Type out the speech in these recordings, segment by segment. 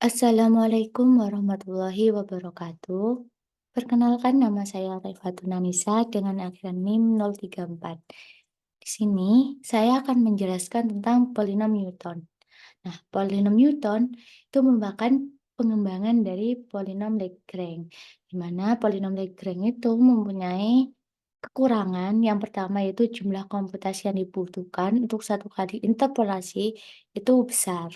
Assalamualaikum warahmatullahi wabarakatuh. Perkenalkan nama saya Raifatuna Nisa dengan akhiran NIM 034. Di sini saya akan menjelaskan tentang polinom Newton. Nah, polinom Newton itu merupakan pengembangan dari polinom Lagrange, di mana polinom Lagrange itu mempunyai kekurangan. Yang pertama yaitu jumlah komputasi yang dibutuhkan untuk satu kali interpolasi itu besar.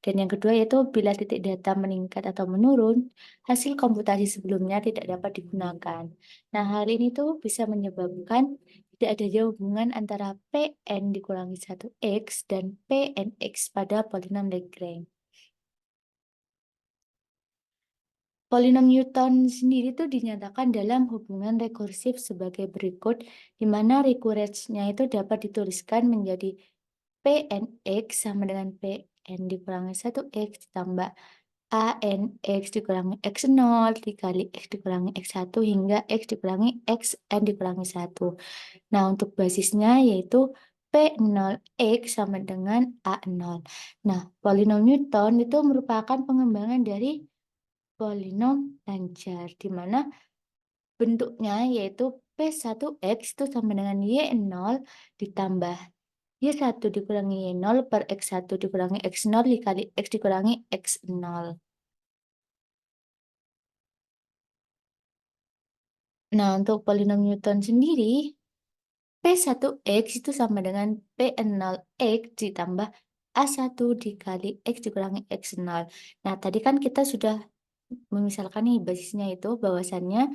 Dan yang kedua yaitu bila titik data meningkat atau menurun, hasil komputasi sebelumnya tidak dapat digunakan. Nah, hal ini tuh bisa menyebabkan tidak adanya hubungan antara Pn dikurangi 1x dan Pnx pada polinom Lagrange. Polinom Newton sendiri tuh dinyatakan dalam hubungan rekursif sebagai berikut, di mana recurrence-nya itu dapat dituliskan menjadi Pnx sama dengan Pn dikurangi 1x ditambah Anx dikurangi x0 dikali x dikurangi x1 hingga x dikurangi xn dikurangi 1. Nah, untuk basisnya yaitu P0x sama dengan A0. Nah, polinom Newton itu merupakan pengembangan dari polinom lancar, di mana bentuknya yaitu P1x itu sama dengan Y0 ditambah Y1 dikurangi Y0 per X1 dikurangi X0 dikali X dikurangi X0. Nah, untuk polinom Newton sendiri, P1x itu sama dengan P0x ditambah A1 dikali X dikurangi X0. Nah, tadi kan kita sudah memisalkan nih basisnya itu bahwasannya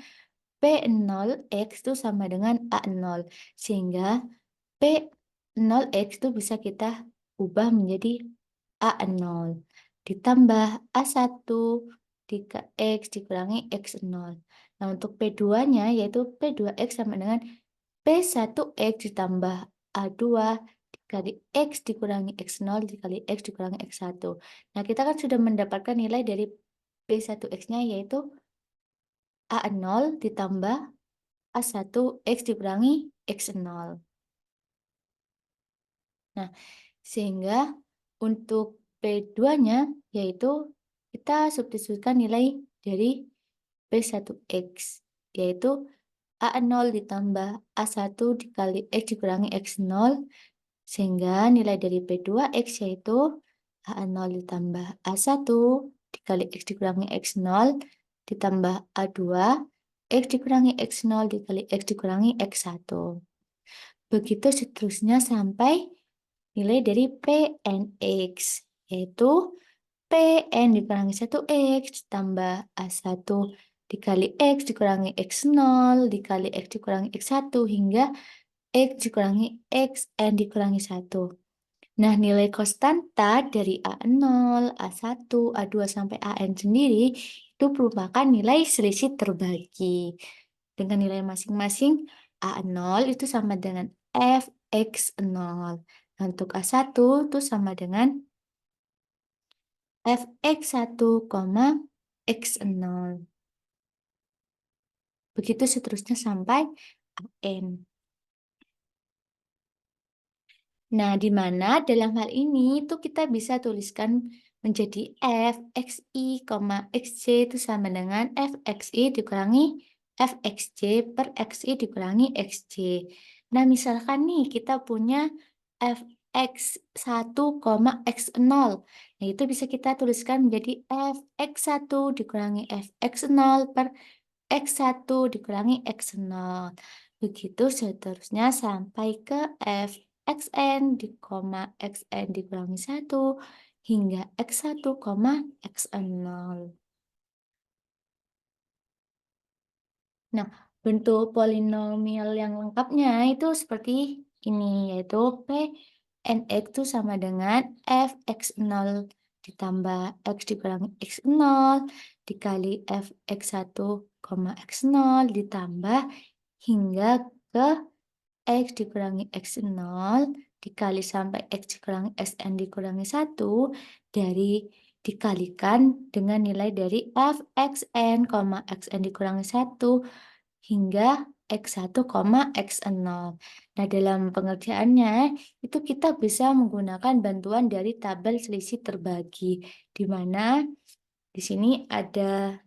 P0x itu sama dengan A0. Sehingga P0x itu bisa kita ubah menjadi A0 ditambah A1 X dikurangi X0. Nah, untuk P2-nya yaitu P2x sama dengan P1x ditambah A2 dikali X dikurangi X0 dikali X dikurangi X1. Nah, kita kan sudah mendapatkan nilai dari P1x-nya yaitu A0 ditambah A1 X dikurangi X0. Nah, sehingga untuk P2-nya yaitu kita substitusikan nilai dari P1x, yaitu A0 ditambah A1 dikali X dikurangi X0, sehingga nilai dari P2x yaitu A0 ditambah A1 dikali X dikurangi X0 ditambah A2 X dikurangi X0 dikali X dikurangi X1. Begitu seterusnya sampai nilai dari Pnx, yaitu Pn dikurangi 1x ditambah A1 dikali X dikurangi X0 dikali X dikurangi X1 hingga X dikurangi Xn dikurangi 1. Nah, nilai konstanta dari A0, A1, A2 sampai An sendiri itu merupakan nilai selisih terbagi. Dengan nilai masing-masing, A0 itu sama dengan Fx0. Nah, untuk A1 itu sama dengan Fx1, X0. Begitu seterusnya sampai An. Nah, di mana dalam hal ini itu kita bisa tuliskan menjadi Fxi, Xj itu sama dengan Fxi dikurangi Fxj per Xi dikurangi Xj. Nah, misalkan nih kita punya Fx1, X0. Nah, itu bisa kita tuliskan menjadi Fx1 dikurangi Fx0 per X1 dikurangi X0. Begitu seterusnya sampai ke Xn di koma Xn dikurangi 1 hingga X1, X0. Nah, bentuk polinomial yang lengkapnya itu seperti ini, yaitu Pnx itu sama dengan Fx0 ditambah X dikurangi X0 dikali Fx1, X0 ditambah hingga ke X dikurangi X0 dikali sampai X dikurangi Sn dikurangi 1 dari dikalikan dengan nilai dari fxn, xn dikurangi 1 hingga X1, X0. Nah, dalam pengerjaannya, itu kita bisa menggunakan bantuan dari tabel selisih terbagi, di mana di sini ada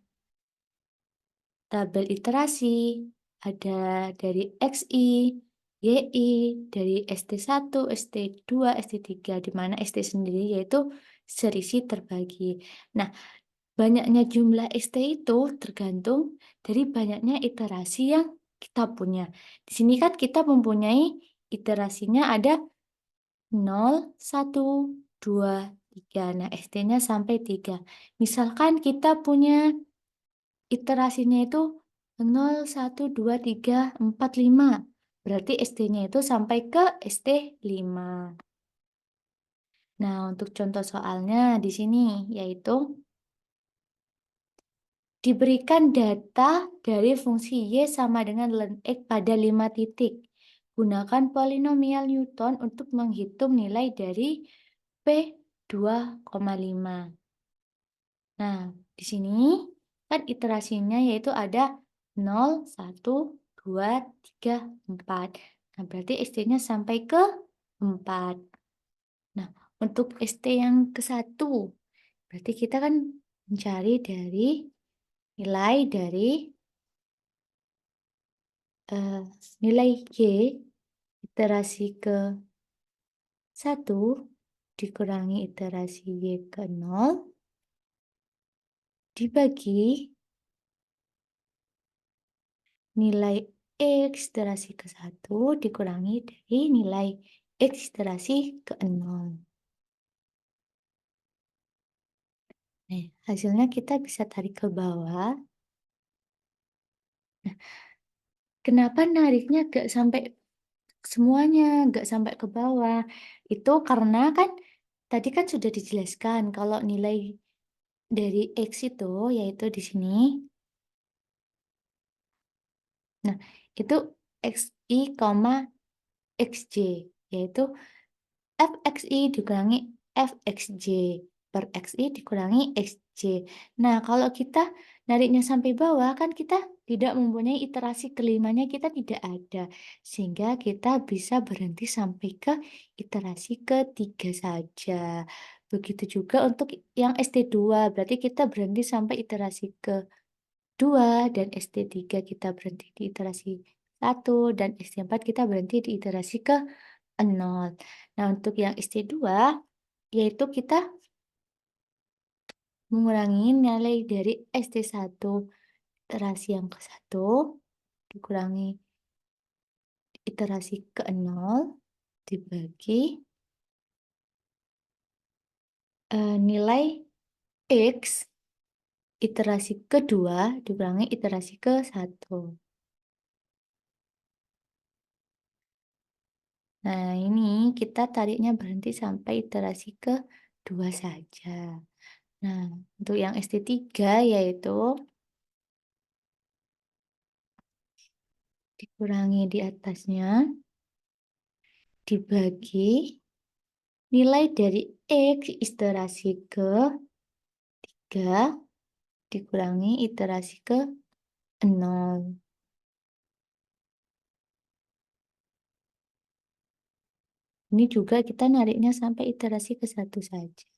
tabel iterasi, ada dari XI, YI, dari ST1, ST2, ST3, di mana ST sendiri yaitu selisih terbagi. Nah, banyaknya jumlah ST itu tergantung dari banyaknya iterasi yang kita punya. Di sini kan kita mempunyai iterasinya ada 0, 1, 2, 3. Nah, ST-nya sampai 3. Misalkan kita punya iterasinya itu 0, 1, 2, 3, 4, 5. Berarti ST-nya itu sampai ke ST5. Nah, untuk contoh soalnya di sini yaitu diberikan data dari fungsi Y sama dengan ln X pada 5 titik. Gunakan polinomial Newton untuk menghitung nilai dari P2,5. Nah, di sini kan iterasinya yaitu ada 0, 1, 2, 3, 4. Nah, berarti ST-nya sampai ke 4. Nah, untuk ST yang ke-1, berarti kita kan mencari dari nilai dari eh, nilai Y iterasi ke 1 dikurangi iterasi Y ke 0 dibagi nilai X iterasi ke 1 dikurangi dari nilai X iterasi ke 0. Nah, hasilnya kita bisa tarik ke bawah. Nah, kenapa nariknya gak sampai semuanya, gak sampai ke bawah? Itu karena kan tadi kan sudah dijelaskan kalau nilai dari X itu yaitu di sini. Nah, itu XI, XJ, yaitu FXI dikurangi FXJ per XI dikurangi XJ. Nah, kalau kita nariknya sampai bawah, kan kita tidak mempunyai iterasi kelimanya, kita tidak ada. Sehingga kita bisa berhenti sampai ke iterasi ketiga saja. Begitu juga untuk yang ST2, berarti kita berhenti sampai iterasi ke 2, dan ST3 kita berhenti di iterasi 1, dan ST4 kita berhenti di iterasi ke 0. Nah, untuk yang ST2, yaitu kita mengurangi nilai dari ST1 iterasi yang ke-1 dikurangi iterasi ke-0 dibagi nilai X iterasi kedua dikurangi iterasi ke-1. Nah, ini kita tariknya berhenti sampai iterasi ke-2 saja. Nah, untuk yang ST3 yaitu dikurangi di atasnya, dibagi nilai dari X iterasi ke-3 dikurangi iterasi ke-0. Ini juga kita nariknya sampai iterasi ke-1 saja.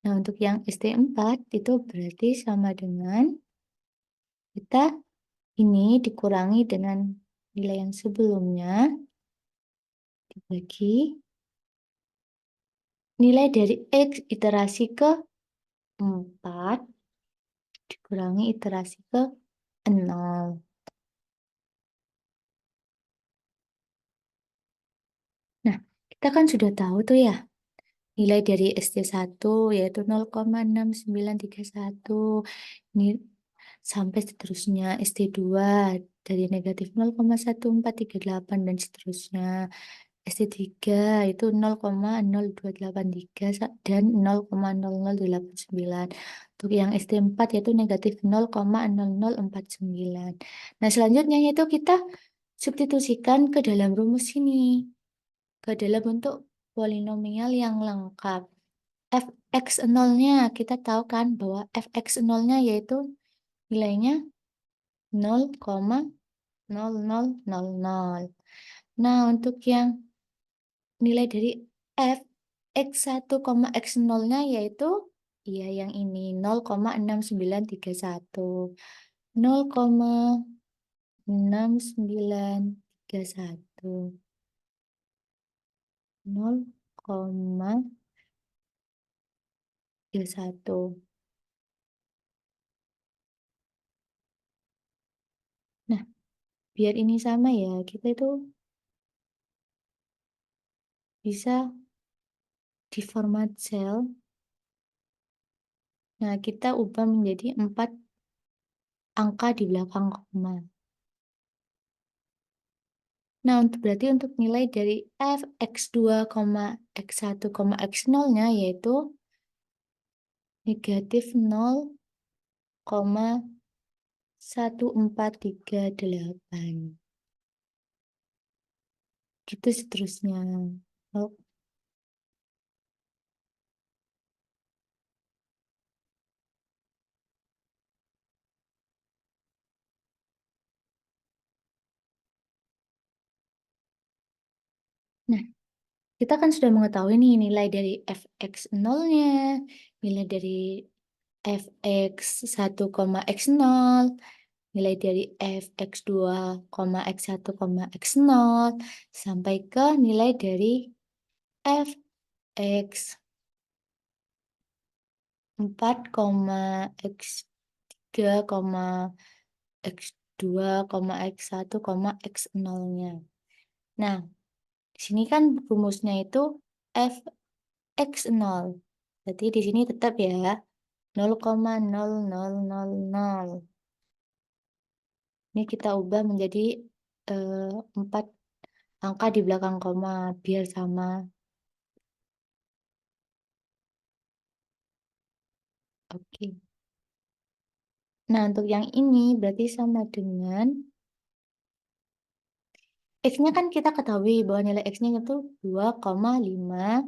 Nah, untuk yang ST4 itu berarti sama dengan kita ini dikurangi dengan nilai yang sebelumnya dibagi nilai dari X iterasi ke-4 dikurangi iterasi ke-0. Nah, kita kan sudah tahu tuh ya, nilai dari ST1 yaitu 0,6931. Ini sampai seterusnya ST2 dari negatif 0,1438 dan seterusnya. ST3 itu 0,0283 dan 0,0089. Untuk yang ST4 yaitu negatif 0,0049. Nah, selanjutnya yaitu kita substitusikan ke dalam rumus ini. ke dalam bentuk polinomial yang lengkap. Fx0-nya kita tahu kan bahwa fx0-nya yaitu nilainya 0,0000. Nah, untuk yang nilai dari f x1, x0-nya yaitu ya yang ini 0,6931. 0,6931. 0,31. Nah, biar ini sama ya, kita itu bisa di format sel. Nah, kita ubah menjadi 4 angka di belakang koma. Nah, berarti untuk nilai dari f x2, x1, x0-nya yaitu negatif 0,1438. Gitu seterusnya. Oh, nah, kita kan sudah mengetahui nih nilai dari fx0-nya, nilai dari fx1, x0, nilai dari fx2, x1, x0, sampai ke nilai dari fx 4, x3, x2, x1, x0-nya. Nah, di sini kan rumusnya itu fx0. Berarti di sini tetap ya 0,0000. Ini kita ubah menjadi 4 angka di belakang koma biar sama. Oke. Nah, untuk yang ini berarti sama dengan X-nya kan kita ketahui bahwa nilai X-nya itu 2,5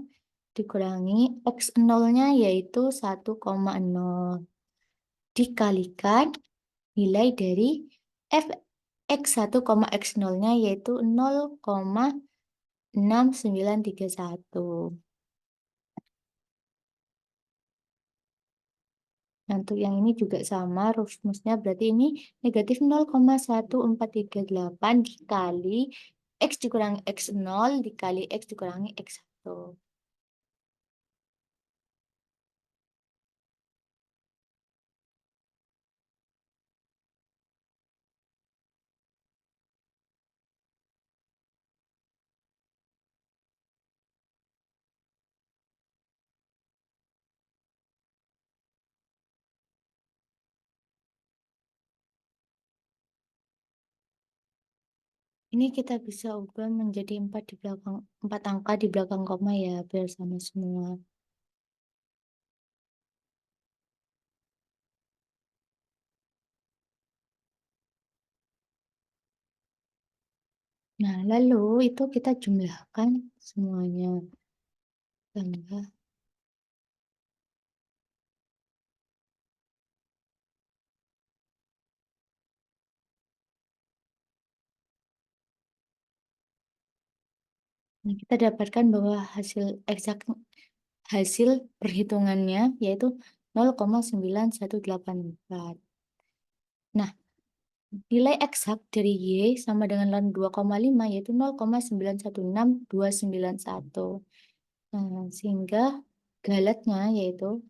dikurangi X0-nya yaitu 1,0 dikalikan nilai dari f x1, x0-nya yaitu 0,6931. Nah, untuk yang ini juga sama, rumusnya berarti ini negatif 0,1438 dikali X dikurangi X0 dikali X dikurangi X1. Ini kita bisa ubah menjadi 4 angka di belakang koma ya, biar sama semua. Nah, lalu itu kita jumlahkan semuanya. Tambah. Nah, kita dapatkan bahwa hasil perhitungannya yaitu 0,9184. Nah, nilai eksak dari Y sama dengan ln 2,5 yaitu 0,916291. Nah, sehingga galatnya yaitu,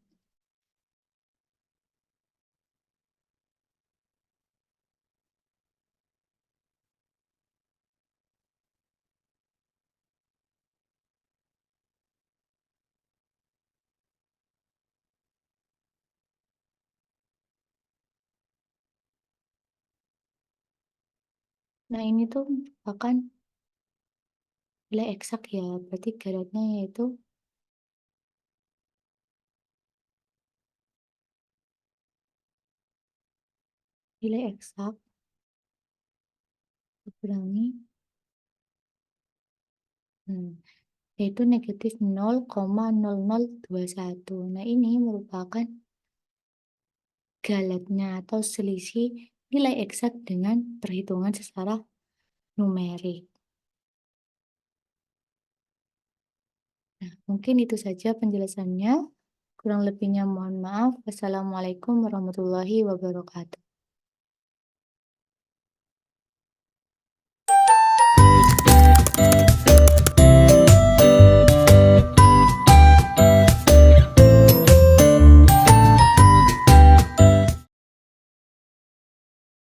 nah ini tuh akan nilai eksak ya, berarti galatnya yaitu nilai eksak dikurangi Hmm, yaitu negatif 0,0021. Nah, ini merupakan galatnya atau selisih nilai eksak dengan perhitungan secara numerik. Nah, mungkin itu saja penjelasannya. Kurang lebihnya mohon maaf. Wassalamualaikum warahmatullahi wabarakatuh.